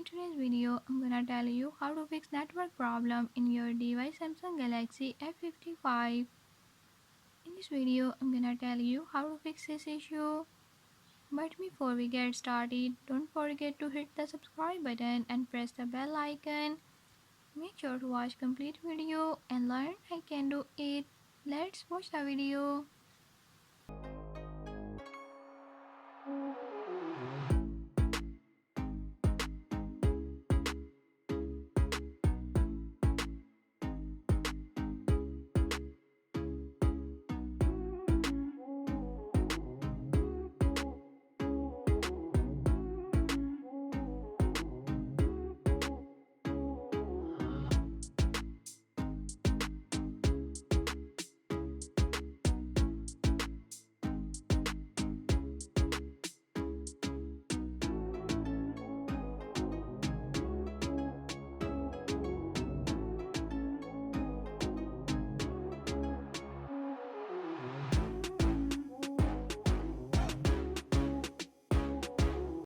In today's video, I'm gonna tell you how to fix network problem in your device Samsung Galaxy F55. In this video, I'm gonna tell you how to fix this issue. But before we get started, don't forget to hit the subscribe button and press the bell icon. Make sure to watch complete video and learn I can do it. Let's watch the video.